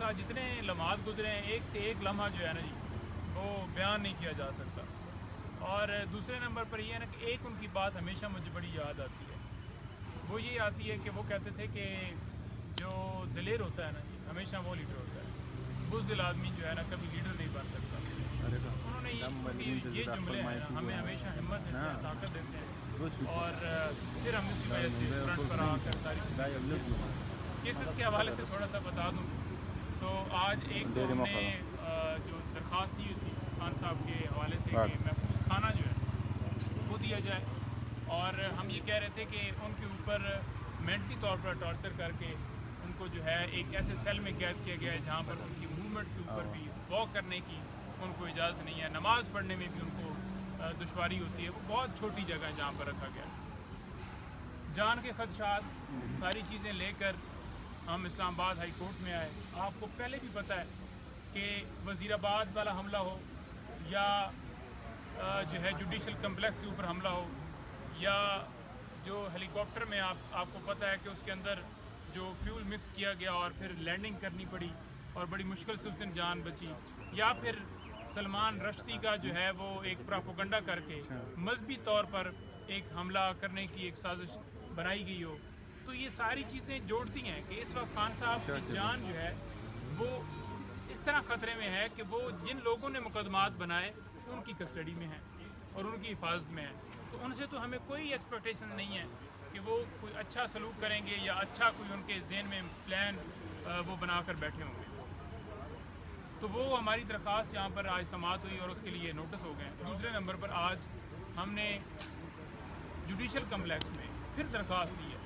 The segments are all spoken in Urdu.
ساتھ جتنے لمحات گزرے ہیں، ایک سے ایک لمحہ جو ہے نا جی وہ بیان نہیں کیا جا سکتا. اور دوسرے نمبر پر یہ ہے نا کہ ایک ان کی بات ہمیشہ مجھے بڑی یاد آتی ہے. وہ یہ آتی ہے کہ وہ کہتے تھے کہ جو دلیر ہوتا ہے نا جی ہمیشہ وہ لیڈر ہوتا ہے، بزدل آدمی جو ہے نا کبھی لیڈر نہیں بن سکتا. انہوں نے یہ جملے ہیں نا ہمیں ہمیشہ ہمت دیتے ہیں، طاقت دیتے ہیں، اور پھر ہم اسی وجہ سے فرنٹ پر آ کر ساری کیسز کے حوالے سے تھوڑا سا بتا دوں تو آج ایک تو ہم نے جو درخواست دی تھی خان صاحب کے حوالے سے کہ محفوظ کھانا جو ہے وہ دیا جائے، اور ہم یہ کہہ رہے تھے کہ ان کے اوپر مینٹلی طور پر ٹارچر کر کے ان کو جو ہے ایک ایسے سیل میں قید کیا گیا ہے جہاں پر ان کی موومنٹ کے اوپر بھی واک کرنے کی ان کو اجازت نہیں ہے، نماز پڑھنے میں بھی ان کو دشواری ہوتی ہے. وہ بہت چھوٹی جگہ ہے جہاں پر رکھا گیا. جان کے خدشات ساری چیزیں لے کر ہم اسلام آباد ہائی کورٹ میں آئے. آپ کو پہلے بھی پتہ ہے کہ وزیر آباد والا حملہ ہو یا جو ہے جوڈیشل کمپلیکس کے اوپر حملہ ہو یا جو ہیلی کاپٹر میں آپ کو پتہ ہے کہ اس کے اندر جو فیول مکس کیا گیا اور پھر لینڈنگ کرنی پڑی اور بڑی مشکل سے اس دن جان بچی، یا پھر سلمان رشدی کا جو ہے وہ ایک پراپوگنڈا کر کے مذہبی طور پر ایک حملہ کرنے کی ایک سازش بنائی گئی ہو. تو یہ ساری چیزیں جوڑتی ہیں کہ اس وقت خان صاحب کی جان جو ہے وہ اس طرح خطرے میں ہے کہ وہ جن لوگوں نے مقدمات بنائے ان کی کسٹڈی میں ہیں اور ان کی حفاظت میں ہیں. تو ان سے تو ہمیں کوئی ایکسپیکٹیشن نہیں ہے کہ وہ کوئی اچھا سلوک کریں گے یا اچھا کوئی ان کے ذہن میں پلان وہ بنا کر بیٹھے ہوں گے. تو وہ ہماری درخواست یہاں پر آج سماعت ہوئی اور اس کے لیے نوٹس ہو گئے. دوسرے نمبر پر آج ہم نے جوڈیشل کمپلیکس میں پھر درخواست دی ہے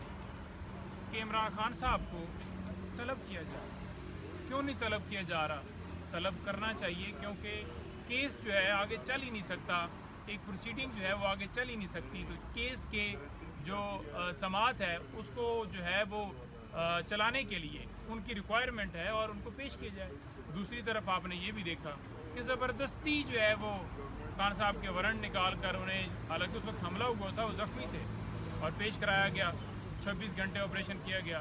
کہ عمران خان صاحب کو طلب کیا جائے. کیوں نہیں طلب کیا جا رہا؟ طلب کرنا چاہیے کیونکہ کیس جو ہے آگے چل ہی نہیں سکتا، ایک پروسیڈنگ جو ہے وہ آگے چل ہی نہیں سکتی. تو کیس کے جو سماعت ہے اس کو جو ہے وہ چلانے کے لیے ان کی ریکوائرمنٹ ہے اور ان کو پیش کیا جائے. دوسری طرف آپ نے یہ بھی دیکھا کہ زبردستی جو ہے وہ خان صاحب کے وارنٹ نکال کر انہیں، حالانکہ اس وقت حملہ ہوا تھا وہ زخمی تھے، اور پیش کرایا گیا. 26 گھنٹے آپریشن کیا گیا.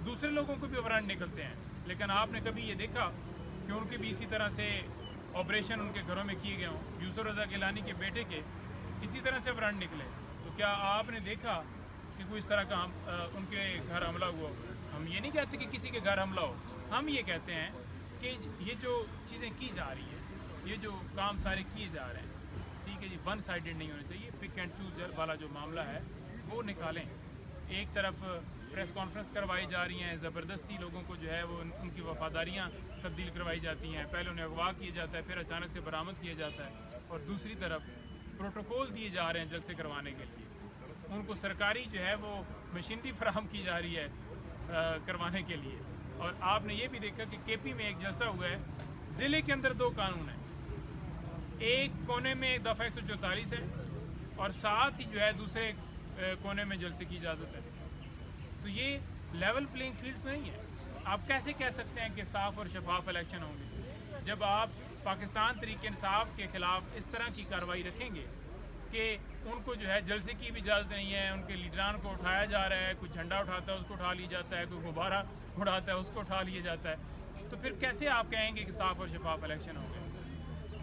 دوسرے لوگوں کو بھی وارنٹ نکلتے ہیں، لیکن آپ نے کبھی یہ دیکھا کہ ان کے بھی اسی طرح سے آپریشن ان کے گھروں میں کیے گئے ہوں؟ یوسف رضا گیلانی کے بیٹے کے اسی طرح سے وارنٹ نکلے. تو کیا آپ نے دیکھا کہ کوئی اس طرح کا ان کے گھر حملہ ہوا؟ ہم یہ نہیں کہتے کہ کسی کے گھر حملہ ہو، ہم یہ کہتے ہیں کہ یہ جو چیزیں کی جا رہی ہیں، یہ جو کام سارے کیے جا رہے ہیں، ٹھیک ہے جی، ون سائیڈڈ نہیں ہونا چاہیے. پک اینڈ چوز والا جو معاملہ ہے وہ نکالیں. ایک طرف پریس کانفرنس کروائی جا رہی ہیں، زبردستی لوگوں کو جو ہے وہ ان کی وفاداریاں تبدیل کروائی جاتی ہیں، پہلے انہیں اغوا کیا جاتا ہے پھر اچانک سے برآمد کیا جاتا ہے، اور دوسری طرف پروٹوکول دیے جا رہے ہیں جلسے کروانے کے لیے. ان کو سرکاری جو ہے وہ مشینری فراہم کی جا رہی ہے کروانے کے لیے. اور آپ نے یہ بھی دیکھا کہ کے پی میں ایک جلسہ ہوا ہے، ضلع کے اندر 2 قانون ہیں، ایک کونے میں دفعہ 144 ہے اور ساتھ ہی جو ہے دوسرے کونے میں جلسے کی اجازت ہے. تو یہ لیول پلینگ فیلڈ تو نہیں ہے. آپ کیسے کہہ سکتے ہیں کہ صاف اور شفاف الیکشن ہوں گے جب آپ پاکستان تحریک انصاف کے خلاف اس طرح کی کارروائی رکھیں گے کہ ان کو جو ہے جلسے کی بھی اجازت نہیں ہے، ان کے لیڈران کو اٹھایا جا رہا ہے، کوئی جھنڈا اٹھاتا ہے اس کو اٹھا لیا جاتا ہے، کوئی غبارہ اڑاتا ہے اس کو اٹھا لیا جاتا ہے. تو پھر کیسے آپ کہیں گے کہ صاف اور شفاف الیکشن ہوں گے؟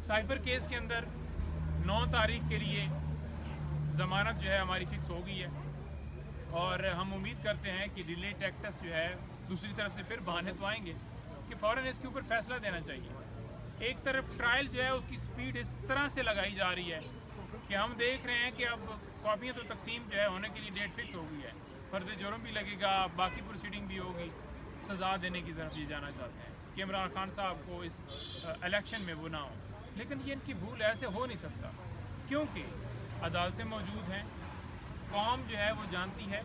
سائفر کیس کے اندر 9 تاریخ کے لیے ضمانت جو ہے ہماری فکس ہو گئی ہے، اور ہم امید کرتے ہیں کہ ڈیلے ٹیکٹس جو ہے دوسری طرف سے پھر بہانے تو آئیں گے کہ فوراً اس کے اوپر فیصلہ دینا چاہیے. ایک طرف ٹرائل جو ہے اس کی سپیڈ اس طرح سے لگائی جا رہی ہے کہ ہم دیکھ رہے ہیں کہ اب کاپیاں تو تقسیم جو ہے ہونے کے لیے ڈیٹ فکس ہو گئی ہے، فرد جرم بھی لگے گا، باقی پروسیڈنگ بھی ہوگی. سزا دینے کی طرف یہ جانا چاہتے ہیں کہ عمران خان صاحب کو اس الیکشن میں وہ نہ ہو. لیکن یہ ان کی بھول ایسے ہو نہیں سکتا کیونکہ عدالتیں موجود ہیں، قوم جو ہے وہ جانتی ہے،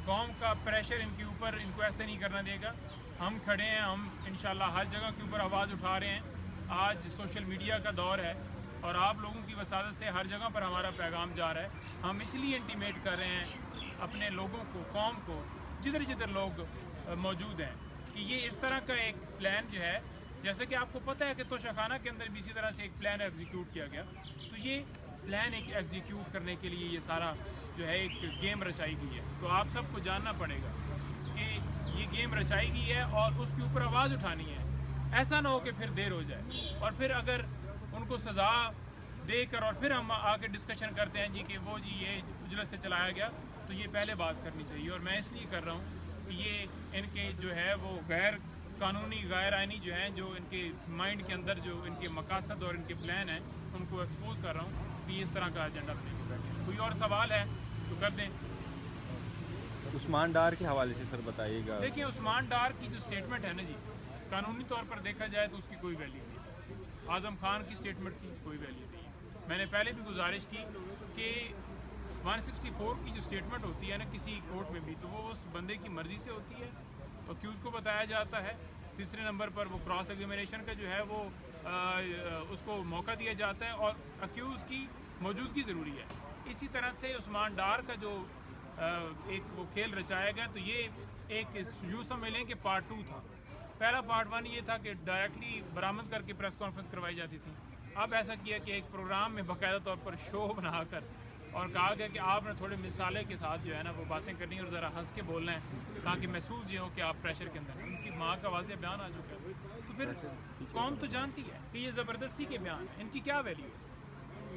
قوم کا پریشر ان کے اوپر ان کو ایسے نہیں کرنا دے گا. ہم کھڑے ہیں، ہم انشاءاللہ ہر جگہ کے اوپر آواز اٹھا رہے ہیں. آج سوشل میڈیا کا دور ہے اور آپ لوگوں کی وسادت سے ہر جگہ پر ہمارا پیغام جا رہا ہے. ہم اس لیے انٹیمیٹ کر رہے ہیں اپنے لوگوں کو، قوم کو، جدھر جدھر لوگ موجود ہیں کہ یہ اس طرح کا ایک پلان جو ہے، جیسے کہ آپ کو پتہ ہے کہ توشہ خانہ کے اندر بھی اسی طرح سے ایک پلان ایگزیکیوٹ کیا گیا. تو یہ پلان ایک ایگزیکیوٹ کرنے کے لیے یہ سارا جو ہے ایک گیم رچائی گئی ہے. تو آپ سب کو جاننا پڑے گا کہ یہ گیم رچائی گئی ہے اور اس کے اوپر آواز اٹھانی ہے. ایسا نہ ہو کہ پھر دیر ہو جائے اور پھر اگر ان کو سزا دے کر اور پھر ہم آ کے ڈسکشن کرتے ہیں جی کہ وہ جی یہ اجلت سے چلایا گیا, تو یہ پہلے بات کرنی چاہیے. اور میں اس لیے کر رہا ہوں کہ یہ ان کے جو ہے وہ غیر قانونی غیر آئینی جو ہیں, جو ان کے مائنڈ کے اندر جو ان کے مقاصد اور ان کے پلان ہیں, ان کو ایکسپوز کر رہا ہوں کہ اس طرح کا ایجنڈا بنے کے بیٹھے. کوئی اور سوال ہے تو کر دیں. عثمان ڈار کے حوالے سے سر بتائیے گا. دیکھیں عثمان ڈار کی جو اسٹیٹمنٹ ہے نا جی, قانونی طور پر دیکھا جائے تو اس کی کوئی ویلیو نہیں. اعظم خان کی اسٹیٹمنٹ کی کوئی ویلیو نہیں ہے. میں نے پہلے بھی گزارش کی کہ 164 کی جو اسٹیٹمنٹ ہوتی ہے نا کسی کورٹ میں بھی, تو وہ اس بندے کی مرضی سے ہوتی ہے, اکیوز کو بتایا جاتا ہے. تیسرے نمبر پر وہ کراس ایگزامینیشن کا جو ہے وہ اس کو موقع دیا جاتا ہے اور اکیوز کی موجودگی ضروری ہے. اسی طرح سے عثمان ڈار کا جو ایک وہ کھیل رچایا گیا, تو یہ ایک یوں سمجھ کہ پارٹ 2 تھا. پہلا پارٹ 1 یہ تھا کہ ڈائریکٹلی برآمد کر کے پریس کانفرنس کروائی جاتی تھی. اب ایسا کیا کہ ایک پروگرام میں باقاعدہ طور پر شو بنا کر اور کہا گیا کہ آپ نے تھوڑے مثالے کے ساتھ جو ہے نا وہ باتیں کرنی اور ذرا ہنس کے بولنا ہے تاکہ محسوس یہ ہو کہ آپ پریشر کے اندر ہیں. ان کی ماں کا واضح بیان آ چکا ہے, تو پھر قوم تو جانتی ہے کہ یہ زبردستی کے بیان ہیں, ان کی کیا ویلیو ہے.